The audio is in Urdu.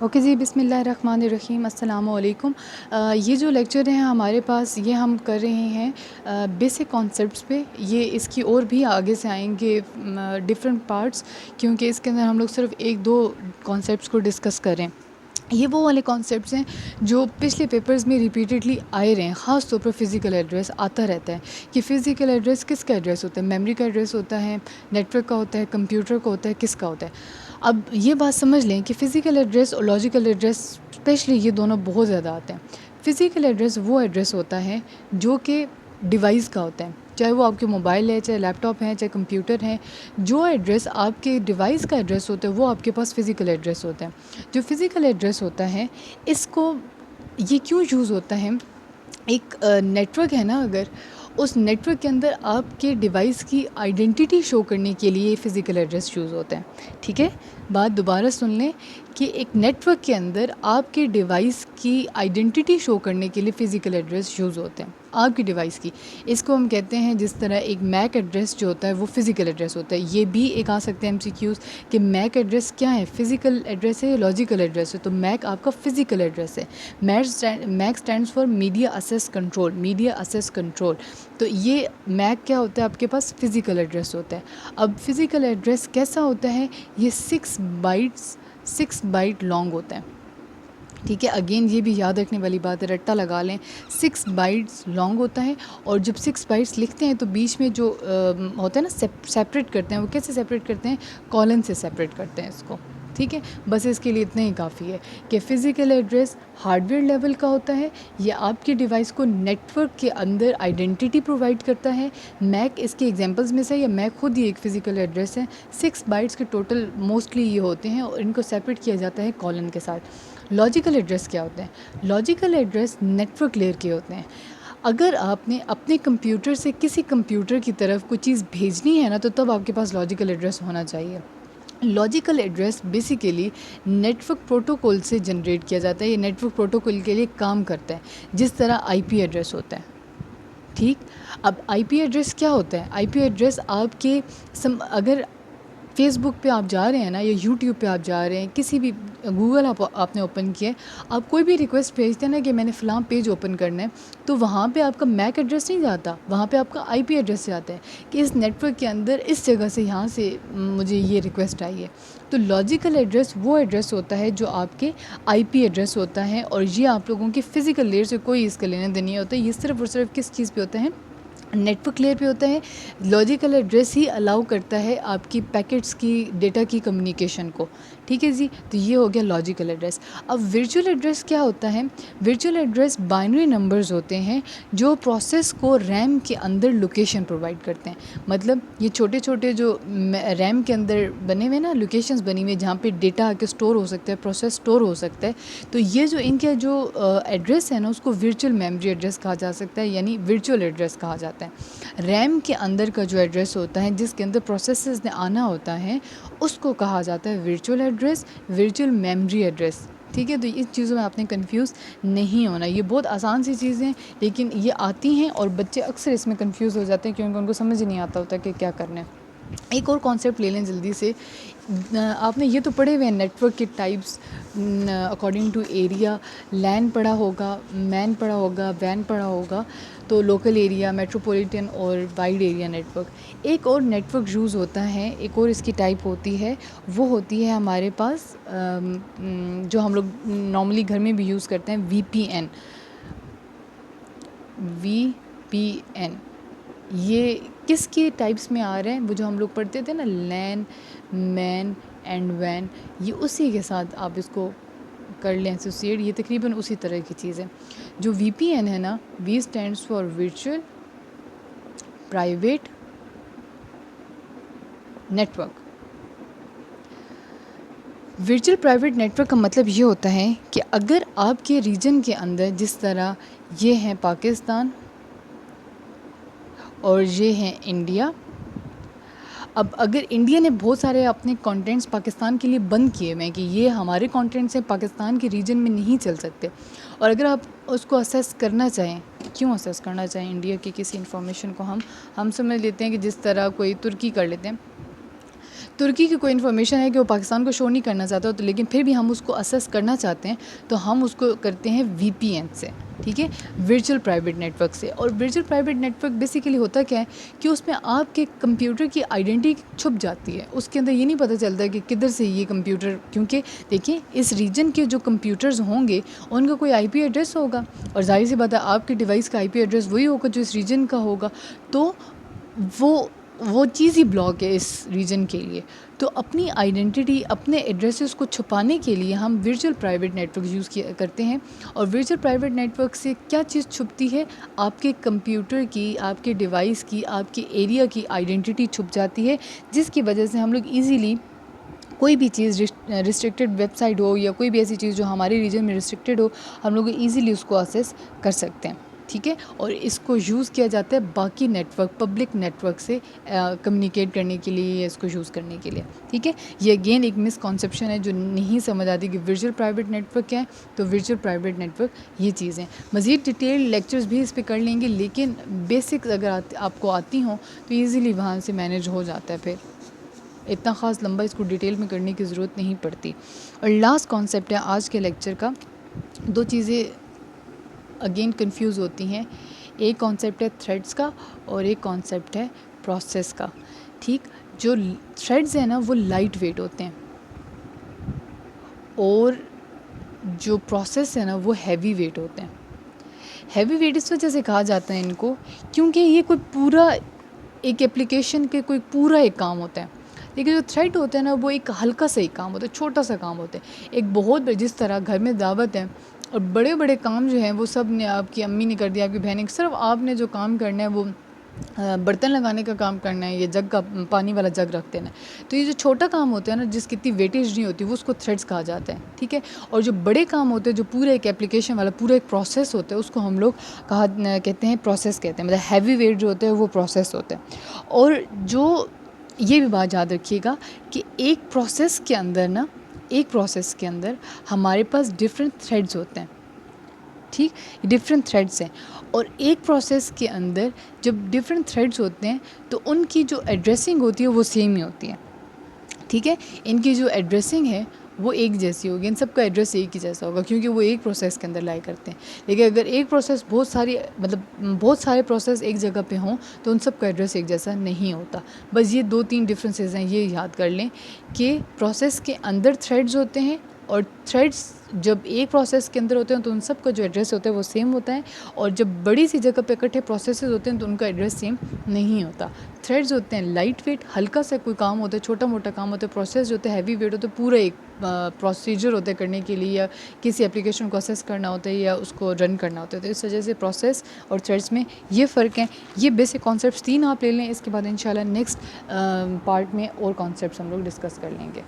اوکے جی، بسم اللہ الرحمن الرحیم، السلام علیکم۔ یہ جو لیکچر ہیں ہمارے پاس، یہ ہم کر رہے ہیں بیسک کانسیپٹس پہ۔ یہ اس کی اور بھی آگے سے آئیں گے ڈفرینٹ پارٹس، کیونکہ اس کے اندر ہم لوگ صرف ایک دو کانسیپٹس کو ڈسکس کریں۔ یہ وہ والے کانسیپٹس ہیں جو پچھلے پیپرز میں ریپیٹیڈلی آئے رہے ہیں، خاص طور پر فزیکل ایڈریس آتا رہتا ہے کہ فزیکل ایڈریس کس کا ایڈریس ہوتا ہے، میموری کا ایڈریس ہوتا ہے، نیٹ ورک کا ہوتا ہے، کمپیوٹر کا ہوتا ہے، کس کا ہوتا ہے۔ اب یہ بات سمجھ لیں کہ فزیکل ایڈریس اور لاجیکل ایڈریس اسپیشلی یہ دونوں بہت زیادہ آتے ہیں۔ فزیکل ایڈریس وہ ایڈریس ہوتا ہے جو کہ ڈیوائس کا ہوتا ہے، چاہے وہ آپ کے موبائل ہے، چاہے لیپ ٹاپ ہے، چاہے کمپیوٹر ہے۔ جو ایڈریس آپ کے ڈیوائس کا ایڈریس ہوتا ہے وہ آپ کے پاس فزیکل ایڈریس ہوتا ہے۔ جو فزیکل ایڈریس ہوتا ہے، اس کو یہ کیوں یوز ہوتا ہے، ایک نیٹ ورک ہے نا، اگر اس نیٹ ورک کے اندر آپ کے ڈیوائس کی آئیڈینٹی شو کرنے کے لیے فزیکل ایڈریس یوز ہوتا ہے۔ ٹھیک ہے، بات دوبارہ سن لیں کہ ایک نیٹ ورک کے اندر آپ کے ڈیوائس کی آئیڈینٹی شو کرنے کے لیے فزیکل ایڈریس یوز ہوتے ہیں، آپ کی ڈیوائس کی۔ اس کو ہم کہتے ہیں، جس طرح ایک میک ایڈریس جو ہوتا ہے وہ فزیکل ایڈریس ہوتا ہے۔ یہ بھی ایک آ سکتے ہیں MCQs کہ میک ایڈریس کیا ہے، فزیکل ایڈریس ہے یا لاجیکل ایڈریس ہے؟ تو میک آپ کا فزیکل ایڈریس ہے۔ Make stands for media access control, media access control. تو یہ میک کیا ہوتا ہے، آپ کے پاس فزیکل ایڈریس ہوتا ہے۔ اب فزیکل ایڈریس کیسا ہوتا ہے؟ یہ 6 بائٹ لانگ ہوتا ہے۔ ٹھیک ہے، اگین یہ بھی یاد رکھنے والی بات ہے، رٹا لگا لیں، 6 بائٹس لانگ ہوتا ہے۔ اور جب 6 بائٹس لکھتے ہیں تو بیچ میں جو ہوتا ہے نا، سیپریٹ کرتے ہیں، وہ کیسے سیپریٹ کرتے ہیں؟ کالن سے سیپریٹ کرتے ہیں اس کو۔ ٹھیک ہے، بس اس کے لیے اتنا ہی کافی ہے کہ physical address hard where level کا ہوتا ہے، یہ آپ کی ڈیوائس کو نیٹ ورک کے اندر آئیڈینٹی پرووائڈ کرتا ہے۔ میک اس کے ایگزامپلز میں سے، یا میک خود ہی ایک فزیکل ایڈریس ہے۔ 6 بائٹس کے ٹوٹل موسٹلی یہ ہوتے ہیں، اور ان کو سیپریٹ کیا جاتا ہے کالن کے ساتھ۔ لاجیکل ایڈریس کیا ہوتے ہیں؟ Logical address network layer کے ہوتے ہیں۔ اگر آپ نے اپنے کمپیوٹر سے کسی کمپیوٹر کی طرف کوئی چیز بھیجنی ہے نا، تو تب آپ کے پاس لاجیکل ایڈریس ہونا چاہیے۔ Logical address basically network protocol سے جنریٹ کیا جاتا ہے، یہ نیٹ ورک پروٹوکول کے لیے کام کرتا ہے، جس طرح IP ایڈریس ہوتا ہے۔ ٹھیک، اب IP ایڈریس کیا ہوتا ہے؟ IP ایڈریس آپ کے اگر فیس بک پہ آپ جا رہے ہیں نا، یا یوٹیوب پہ آپ جا رہے ہیں، کسی بھی گوگل آپ نے اوپن کیا ہے، آپ کوئی بھی ریکویسٹ بھیجتے ہیں نا کہ میں نے فلاں پیج اوپن کرنا ہے، تو وہاں پہ آپ کا میک ایڈریس نہیں جاتا، وہاں پہ آپ کا IP ایڈریس جاتا ہے کہ اس نیٹ ورک کے اندر اس جگہ سے، یہاں سے مجھے یہ ریکویسٹ آئی ہے۔ تو لاجیکل ایڈریس وہ ایڈریس ہوتا ہے جو آپ کے IP ایڈریس ہوتا ہے، اور یہ آپ لوگوں کی فزیکل لیئر سے کوئی اس کا لینا دینا نہیں ہوتا ہے۔ یہ صرف اور صرف کس چیز پہ ہوتا ہے؟ نیٹ ورک لیئر پہ ہوتا ہے۔ لاجیکل ایڈریس ہی الاؤ کرتا ہے آپ کی پیکٹس کی، ڈیٹا کی کمیونیکیشن کو۔ ٹھیک ہے جی، تو یہ ہو گیا لاجیکل ایڈریس۔ اب ورچوئل ایڈریس کیا ہوتا ہے؟ ورچوئل ایڈریس بائنری نمبرز ہوتے ہیں جو پروسیس کو ریم کے اندر لوکیشن پرووائڈ کرتے ہیں۔ مطلب یہ چھوٹے چھوٹے جو ریم کے اندر بنے ہوئے نا، لوکیشنز بنی ہوئی جہاں پہ ڈیٹا آ کے اسٹور ہو سکتا ہے، پروسیس اسٹور ہو سکتا ہے، تو یہ جو ان کا جو ایڈریس ہے نا، اس کو ورچوئل میموری ایڈریس کہا جا سکتا ہے، یعنی ورچوئل ایڈریس کہا جاتا ہے۔ ریم کے اندر کا جو ایڈریس ہوتا ہے، جس کے اندر پروسیسز نے آنا ہوتا ہے، اس کو کہا جاتا ہے virtual address, virtual memory address. ٹھیک ہے، تو ان چیزوں میں آپ نے کنفیوز نہیں ہونا، یہ بہت آسان سی چیزیں ہیں، لیکن یہ آتی ہیں اور بچے اکثر اس میں کنفیوز ہو جاتے ہیں، کیونکہ ان کو سمجھ نہیں آتا ہوتا کہ کیا کرنا ہے۔ ایک اور کانسیپٹ لے لیں جلدی سے، آپ نے یہ تو پڑھے ہوئے ہیں نیٹ ورک کے ٹائپس اکارڈنگ ٹو ایریا، لین پڑھا ہوگا، مین پڑھا ہوگا، وین پڑھا ہوگا، تو لوکل ایریا، میٹروپولیٹن اور وائڈ ایریا نیٹ ورک۔ ایک اور نیٹ ورک یوز ہوتا ہے، ایک اور اس کی ٹائپ ہوتی ہے، وہ ہوتی ہے ہمارے پاس جو ہم لوگ نارملی گھر میں بھی یوز کرتے ہیں، VPN۔ یہ کس کے ٹائپس میں آ رہے ہیں؟ وہ جو ہم لوگ پڑھتے تھے نا، لین، مین اینڈ وین، یہ اسی کے ساتھ آپ اس کو کر لیں ایسوسیٹ، یہ تقریباً اسی طرح کی چیز ہے۔ جو VPN ہے نا، V stands for virtual private network. Virtual private network کا مطلب یہ ہوتا ہے کہ اگر آپ کے ریجن کے اندر، جس طرح یہ ہیں پاکستان اور یہ ہیں انڈیا، اب اگر انڈیا نے بہت سارے اپنے کانٹینٹس پاکستان کے لیے بند کیے ہوئے ہیں کہ یہ ہمارے کانٹینٹس ہیں، پاکستان کے ریجن میں نہیں چل سکتے، اور اگر آپ اس کو اسیس کرنا چاہیں، کیوں اسیس کرنا چاہیں انڈیا کی کسی انفارمیشن کو، ہم سمجھ لیتے ہیں کہ جس طرح کوئی ترکی کر لیتے ہیں، ترکی کی کوئی انفارمیشن ہے کہ وہ پاکستان کو شو نہیں کرنا چاہتا تو لیکن پھر بھی ہم اس کو اسیس کرنا چاہتے ہیں تو ہم اس کو کرتے ہیں وی پی این سے, ٹھیک ہے, ورچوئل پرائیویٹ نیٹ ورک سے. اور virtual private network basically ہوتا کیا ہے کہ اس میں آپ کے کمپیوٹر کی آئیڈینٹی چھپ جاتی ہے, اس کے اندر یہ نہیں پتہ چلتا کہ کدھر سے یہ کمپیوٹر, کیونکہ دیکھیں اس ریجن کے جو کمپیوٹرز ہوں گے ان کا کوئی آئی پی ایڈریس ہوگا, اور ظاہر سی بات ہے آپ کے ڈیوائس کا آئی پی ایڈریس وہی ہوگا جو اس ریجن کا ہوگا, تو وہ چیز ہی بلاک ہے اس ریجن کے لیے. تو اپنی آئیڈینٹی, اپنے ایڈریسز کو چھپانے کے لیے ہم virtual private network use کرتے ہیں. اور ورچوئل پرائیویٹ نیٹ ورک سے کیا چیز چھپتی ہے, آپ کے کمپیوٹر کی, آپ کے ڈیوائس کی, آپ کے ایریا کی آئیڈینٹی چھپ جاتی ہے, جس کی وجہ سے ہم لوگ ایزیلی کوئی بھی چیز ریسٹرکٹیڈ ویب سائٹ ہو یا کوئی بھی ایسی چیز جو ہمارے ریجن میں ریسٹرکٹیڈ ہو, ہم لوگ ایزیلی اس کو ایکسیس کر سکتے ہیں, ٹھیک ہے. اور اس کو یوز کیا جاتا ہے باقی network, public network سے کمیونیکیٹ کرنے کے لیے یا اس کو یوز کرنے کے لیے, ٹھیک ہے. یہ اگین ایک مس کانسیپشن ہے جو نہیں سمجھ آتی کہ ورچوئل پرائیویٹ نیٹ ورک کیا ہے. تو ورچوئل پرائیویٹ نیٹ ورک یہ چیزیں, مزید ڈیٹیل لیکچرز بھی اس پہ کر لیں گے, لیکن بیسک اگر آپ کو آتی ہوں تو ایزیلی وہاں سے مینیج ہو جاتا ہے, پھر اتنا خاص لمبا اس کو ڈیٹیل میں کرنے کی ضرورت نہیں پڑتی. اور لاسٹ کانسیپٹ ہے آج کے لیکچر کا, دو چیزیں اگین کنفیوز ہوتی ہیں, ایک کانسیپٹ ہے تھریڈس کا اور ایک کانسیپٹ ہے پروسیس کا, ٹھیک. جو تھریڈز ہیں نا وہ لائٹ ویٹ ہوتے ہیں, اور جو پروسیس ہے نا وہ ہیوی ویٹ ہوتے ہیں. ہیوی ویٹ اس وجہ سے کہا جاتا ہے ان کو کیونکہ یہ کوئی پورا ایک ایپلیکیشن کے کوئی پورا ایک کام ہوتا ہے, لیکن جو تھریڈ ہوتا ہے نا وہ ایک ہلکا سا ایک کام ہوتا ہے, چھوٹا سا کام ہوتا ہے. ایک بہت جس طرح گھر میں دعوت ہے اور بڑے بڑے کام جو ہیں وہ سب نے آپ کی امی نے کر دیا, آپ کی بہن نے, صرف آپ نے جو کام کرنا ہے وہ برتن لگانے کا کام کرنا ہے, یہ جگ کا پانی والا جگ رکھ دینا ہے. تو یہ جو چھوٹا کام ہوتا ہے نا جس کی اتنی ویٹیج نہیں ہوتی وہ اس کو تھریڈس کہا جاتا ہے, ٹھیک ہے. اور جو بڑے کام ہوتے ہیں جو پورا ایک ایپلیکیشن والا پورا ایک پروسیس ہوتا ہے اس کو ہم لوگ کہتے ہیں پروسیس کہتے ہیں, مطلب ہیوی ویٹ جو ہوتا ہے وہ پروسیس ہوتا ہے. اور جو یہ بھی بات یاد رکھیے گا کہ ایک پروسیس کے اندر ہمارے پاس ڈفرینٹ تھریڈز ہوتے ہیں, ٹھیک, ڈفرینٹ تھریڈس ہیں. اور ایک پروسیس کے اندر جب ڈفرینٹ تھریڈس ہوتے ہیں تو ان کی جو ایڈریسنگ ہوتی ہے وہ سیم ہی ہوتی ہے, ٹھیک ہے. ان کی جو ایڈریسنگ ہے وہ ایک جیسی ہوگی, ان سب کا ایڈریس ایک ہی جیسا ہوگا کیونکہ وہ ایک پروسیس کے اندر لائی کرتے ہیں. لیکن اگر ایک پروسیس بہت سارے پروسیس ایک جگہ پہ ہوں تو ان سب کا ایڈریس ایک جیسا نہیں ہوتا. بس یہ 2-3 ڈفرینسز ہیں, یہ یاد کر لیں کہ پروسیس کے اندر تھریڈز ہوتے ہیں, اور تھریڈز جب ایک پروسیس کے اندر ہوتے ہیں تو ان سب کا جو ایڈریس ہوتا ہے وہ سیم ہوتا ہے, اور جب بڑی سی جگہ پہ اکٹھے پروسیسز ہوتے ہیں تو ان کا ایڈریس سیم نہیں ہوتا. تھریڈز ہوتے ہیں لائٹ ویٹ, ہلکا سا کوئی کام ہوتا ہے, چھوٹا موٹا کام ہوتا ہے. پروسیس جو ہوتا ہے ہیوی ویٹ ہوتا ہے, پورا ایک پروسیجر ہوتا ہے کرنے کے لیے, یا کسی اپلیکیشن کو اسیس کرنا ہوتا ہے یا اس کو رن کرنا ہوتا ہے. تو اس وجہ سے پروسیس اور تھریڈس میں یہ فرق ہیں. یہ بیسک کانسیپٹس 3 آپ لے لیں, اس کے بعد انشاءاللہ نیکسٹ پارٹ میں اور کانسیپٹس ہم لوگ ڈسکس کر لیں گے.